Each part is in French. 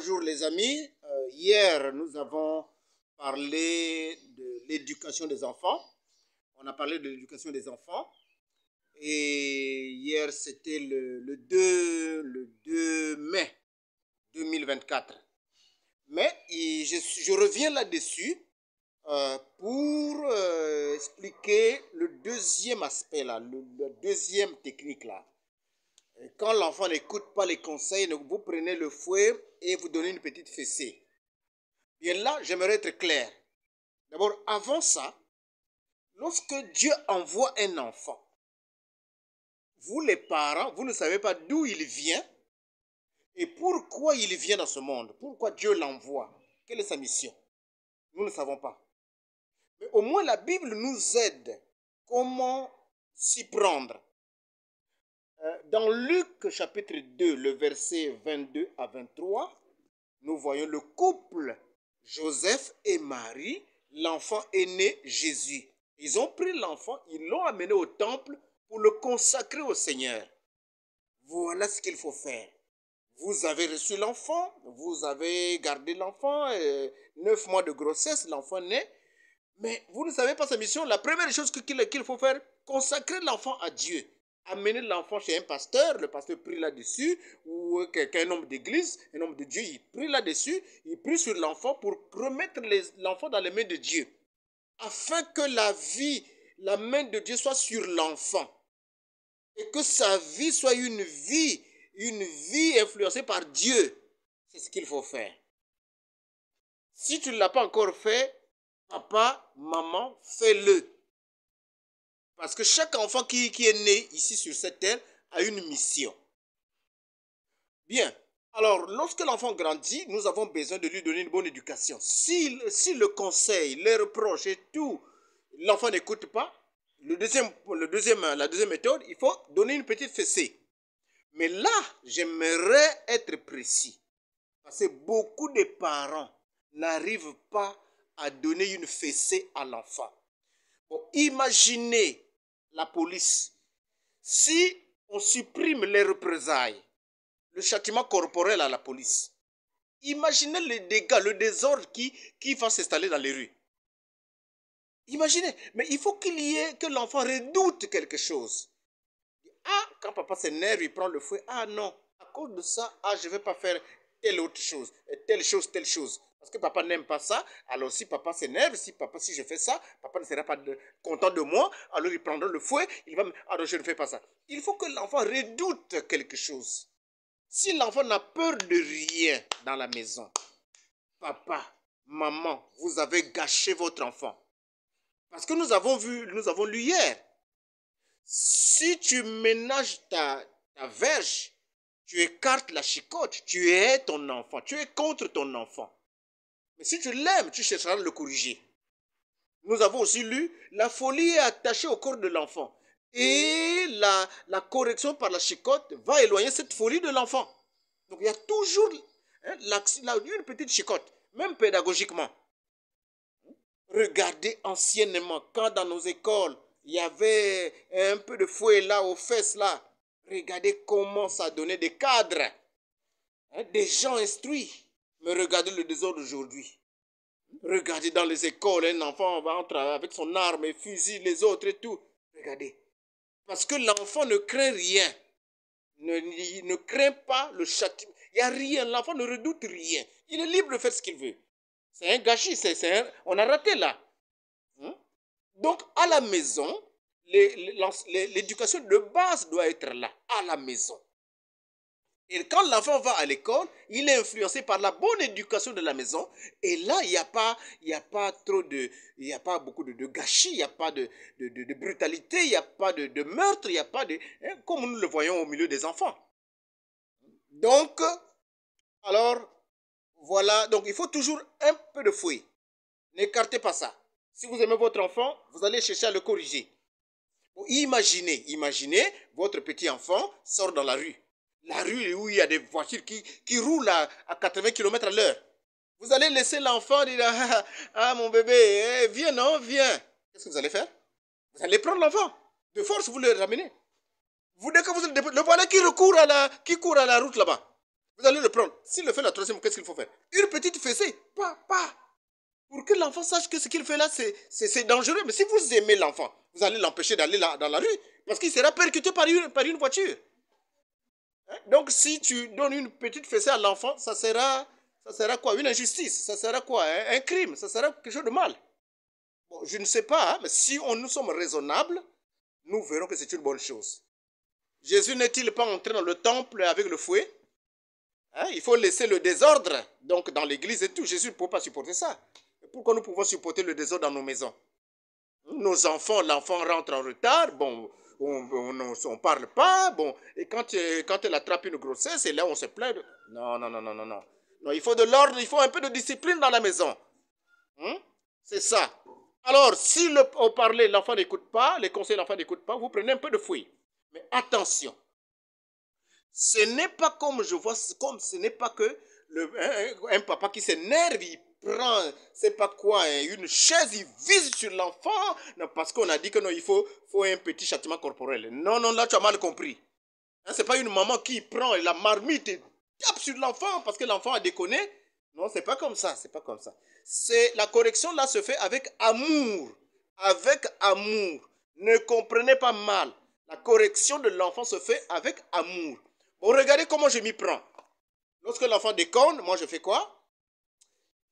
Bonjour les amis. Hier, nous avons parlé de l'éducation des enfants. On a parlé de l'éducation des enfants. Et hier, c'était le 2 mai 2024. Mais je reviens là-dessus pour expliquer le deuxième aspect, là, la deuxième technique. Là. Quand l'enfant n'écoute pas les conseils, vous prenez le fouet et vous donnez une petite fessée. Bien là, j'aimerais être clair. D'abord, avant ça, lorsque Dieu envoie un enfant, vous les parents, vous ne savez pas d'où il vient et pourquoi il vient dans ce monde. Pourquoi Dieu l'envoie. Quelle est sa mission? Nous ne savons pas. Mais au moins la Bible nous aide. Comment s'y prendre? Dans Luc chapitre 2, le verset 22 à 23, nous voyons le couple Joseph et Marie, l'enfant est né Jésus. Ils ont pris l'enfant, ils l'ont amené au temple pour le consacrer au Seigneur. Voilà ce qu'il faut faire. Vous avez reçu l'enfant, vous avez gardé l'enfant, 9 mois de grossesse, l'enfant naît, mais vous ne savez pas sa mission. La première chose qu'il faut faire, consacrer l'enfant à Dieu. Amener l'enfant chez un pasteur, le pasteur prie là-dessus, ou un homme d'église, un homme de Dieu, il prie là-dessus, il prie sur l'enfant pour remettre l'enfant dans les mains de Dieu, afin que la main de Dieu soit sur l'enfant, et que sa vie soit une vie influencée par Dieu. C'est ce qu'il faut faire. Si tu ne l'as pas encore fait, papa, maman, fais-le. Parce que chaque enfant qui est né ici sur cette terre a une mission. Bien. Alors, lorsque l'enfant grandit, nous avons besoin de lui donner une bonne éducation. Si le conseil, les reproches et tout, l'enfant n'écoute pas, la deuxième méthode, il faut donner une petite fessée. Mais là, j'aimerais être précis. Parce que beaucoup de parents n'arrivent pas à donner une fessée à l'enfant. Bon, imaginez la police. Si on supprime les représailles, le châtiment corporel à la police, imaginez les dégâts, le désordre qui va s'installer dans les rues. Imaginez, mais il faut que l'enfant redoute quelque chose. Ah, quand papa s'énerve, il prend le fouet. Ah non, à cause de ça, je ne vais pas faire telle autre chose, telle chose. Parce que papa n'aime pas ça. Alors si papa s'énerve, si je fais ça, papa ne sera pas content de moi. Alors il prendra le fouet, il va me... Alors je ne fais pas ça. Il faut que l'enfant redoute quelque chose. Si l'enfant n'a peur de rien dans la maison, papa, maman, vous avez gâché votre enfant. Parce que nous avons lu hier. Si tu ménages ta verge, tu écartes la chicotte, tu es ton enfant, tu es contre ton enfant. Mais si tu l'aimes, tu chercheras à le corriger. Nous avons aussi lu, la folie est attachée au corps de l'enfant. Et la correction par la chicotte va éloigner cette folie de l'enfant. Donc il y a toujours une petite chicotte, même pédagogiquement. Regardez anciennement, quand dans nos écoles, il y avait un peu de fouet là, aux fesses là. Regardez comment ça donnait des cadres, des gens instruits. Mais regardez le désordre d'aujourd'hui. Regardez dans les écoles, un enfant va entrer avec son arme et fusille les autres et tout. Regardez. Parce que l'enfant ne craint rien. Ne craint pas le châtiment. Il n'y a rien. L'enfant ne redoute rien. Il est libre de faire ce qu'il veut. C'est un gâchis. On a raté là. Donc, à la maison, l'éducation de base doit être là, à la maison. Et quand l'enfant va à l'école, il est influencé par la bonne éducation de la maison. Et là, il n'y a pas beaucoup de gâchis, il n'y a pas de brutalité, il n'y a pas de meurtre, il n'y a pas de... comme nous le voyons au milieu des enfants. Donc, alors, voilà. Donc, il faut toujours un peu de fouet. N'écartez pas ça. Si vous aimez votre enfant, vous allez chercher à le corriger. Bon, imaginez, votre petit enfant sort dans la rue. La rue où il y a des voitures qui roulent à 80 km à l'heure. Vous allez laisser l'enfant dire, ah mon bébé, viens non, viens. Qu'est-ce que vous allez faire? Vous allez prendre l'enfant. De force, vous le ramenez. Dès que le voilà qui court à la route là-bas. Vous allez le prendre. S'il le fait la troisième, qu'est-ce qu'il faut faire? Une petite fessée. Pas. Pour que l'enfant sache que ce qu'il fait là, c'est dangereux. Mais si vous aimez l'enfant, vous allez l'empêcher d'aller dans la rue. Parce qu'il sera percuté par une voiture. Hein? Donc si tu donnes une petite fessée à l'enfant, ça sera quoi? Une injustice. Ça sera quoi? Un crime. Ça sera quelque chose de mal. Bon, je ne sais pas, hein, mais si nous sommes raisonnables, nous verrons que c'est une bonne chose. Jésus n'est-il pas entré dans le temple avec le fouet? Hein? Il faut laisser le désordre. Donc dans l'église et tout, Jésus ne peut pas supporter ça. Pourquoi nous pouvons supporter le désordre dans nos maisons? Nos enfants, l'enfant rentre en retard, bon, on ne parle pas, bon, et quand elle attrape une grossesse, et là on se plaint. Non. Non, il faut de l'ordre, il faut un peu de discipline dans la maison. C'est ça. Alors, si au parler, l'enfant n'écoute pas, les conseils de l'enfant n'écoutent pas, vous prenez un peu de fouet. Mais attention, ce n'est pas comme je vois, comme ce n'est pas que un papa qui s'énerve, il prend, c'est pas quoi, une chaise, il vise sur l'enfant, parce qu'on a dit que non, il faut un petit châtiment corporel. Non, là tu as mal compris. Hein, c'est pas une maman qui prend la marmite et tape sur l'enfant parce que l'enfant a déconné. Non, c'est pas comme ça, c'est pas comme ça. La correction là se fait avec amour. Avec amour. Ne comprenez pas mal. La correction de l'enfant se fait avec amour. Bon, regardez comment je m'y prends. Lorsque l'enfant déconne, moi je fais quoi?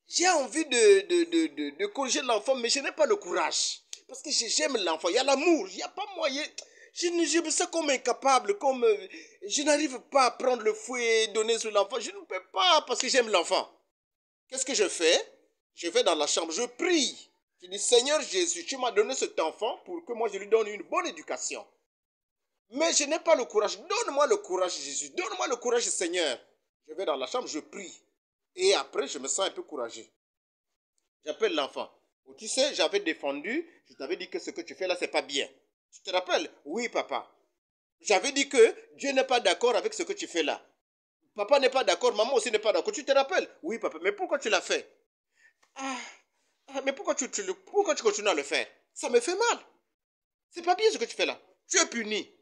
J'ai envie de corriger l'enfant, mais je n'ai pas le courage. Parce que j'aime l'enfant, il y a l'amour, il n'y a pas moyen. Je me sens comme incapable, comme je n'arrive pas à prendre le fouet et donner sur l'enfant. Je ne peux pas parce que j'aime l'enfant. Qu'est-ce que je fais? Je vais dans la chambre, je prie. Je dis, Seigneur Jésus, tu m'as donné cet enfant pour que moi je lui donne une bonne éducation. Mais je n'ai pas le courage. Donne-moi le courage, Jésus. Donne-moi le courage, Seigneur. Je vais dans la chambre, je prie. Et après, je me sens un peu courageux. J'appelle l'enfant. Tu sais, j'avais défendu, je t'avais dit que ce que tu fais là, c'est pas bien. Tu te rappelles? Oui, papa. J'avais dit que Dieu n'est pas d'accord avec ce que tu fais là. Papa n'est pas d'accord, maman aussi n'est pas d'accord. Tu te rappelles? Oui, papa. Mais pourquoi tu l'as fait? Mais pourquoi tu continues à le faire? Ça me fait mal. C'est pas bien ce que tu fais là. Tu es puni.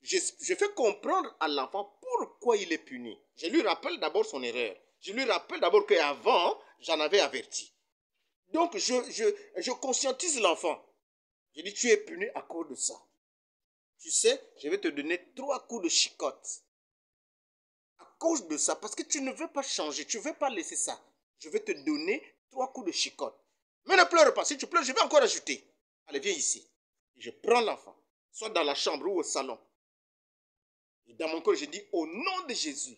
Je fais comprendre à l'enfant pourquoi il est puni. Je lui rappelle d'abord son erreur. Je lui rappelle d'abord qu'avant, j'en avais averti. Donc, je conscientise l'enfant. Je dis, tu es puni à cause de ça. Tu sais, je vais te donner 3 coups de chicotte. À cause de ça, parce que tu ne veux pas changer, tu ne veux pas laisser ça. Je vais te donner 3 coups de chicotte. Mais ne pleure pas. Si tu pleures, je vais encore ajouter. Allez, viens ici. Je prends l'enfant, soit dans la chambre ou au salon. Et dans mon cœur, je dis, au nom de Jésus,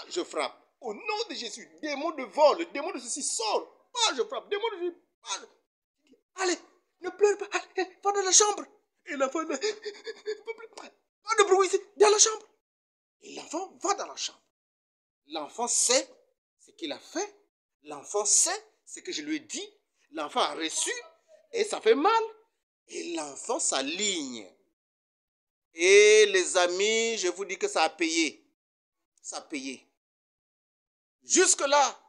je frappe. Au nom de Jésus, démon de vol, démon de ceci, sort. Je frappe. Démon de Jésus, allez, ne pleure pas. Allez, va dans la chambre. Et l'enfant, pas de bruit ici, dans la chambre. Et l'enfant va dans la chambre. L'enfant sait ce qu'il a fait. L'enfant sait ce que je lui ai dit. L'enfant a reçu et ça fait mal. Et l'enfant s'aligne. Et les amis, je vous dis que ça a payé. Ça a payé. Jusque-là,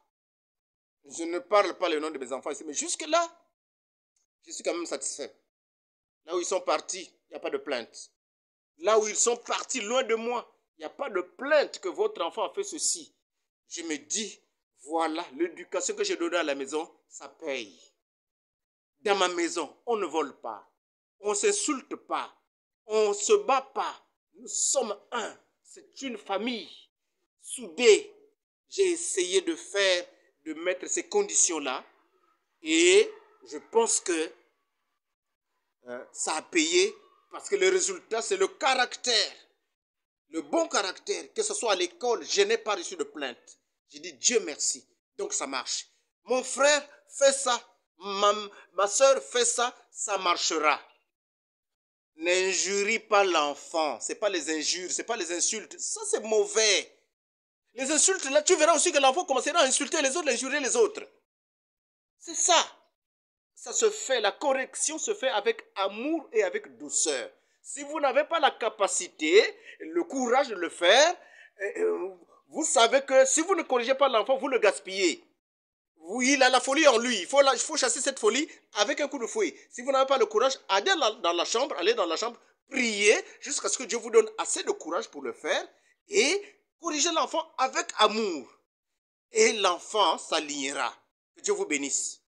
je ne parle pas le nom de mes enfants ici, mais jusque-là, je suis quand même satisfait. Là où ils sont partis, il n'y a pas de plainte. Là où ils sont partis, loin de moi, il n'y a pas de plainte que votre enfant a fait ceci. Je me dis, voilà, l'éducation que j'ai donnée à la maison, ça paye. Dans ma maison, on ne vole pas. On ne s'insulte pas. On ne se bat pas. Nous sommes un. C'est une famille soudée. J'ai essayé de mettre ces conditions-là. Et je pense que ça a payé parce que le résultat, c'est le caractère. Le bon caractère, que ce soit à l'école, je n'ai pas reçu de plainte. J'ai dit Dieu merci. Donc ça marche. Mon frère fait ça. Ma soeur fait ça. Ça marchera. N'injurie pas l'enfant. Ce n'est pas les injures, ce n'est pas les insultes. Ça, c'est mauvais. Les insultes, là, tu verras aussi que l'enfant commencera à insulter les autres, à injurer les autres. C'est ça. Ça se fait, la correction se fait avec amour et avec douceur. Si vous n'avez pas la capacité, le courage de le faire, vous savez que si vous ne corrigez pas l'enfant, vous le gaspillez. Il a la folie en lui. Il faut chasser cette folie avec un coup de fouet. Si vous n'avez pas le courage, allez dans la chambre, priez jusqu'à ce que Dieu vous donne assez de courage pour le faire. Et Corrigez l'enfant avec amour. Et l'enfant s'alignera. Que Dieu vous bénisse.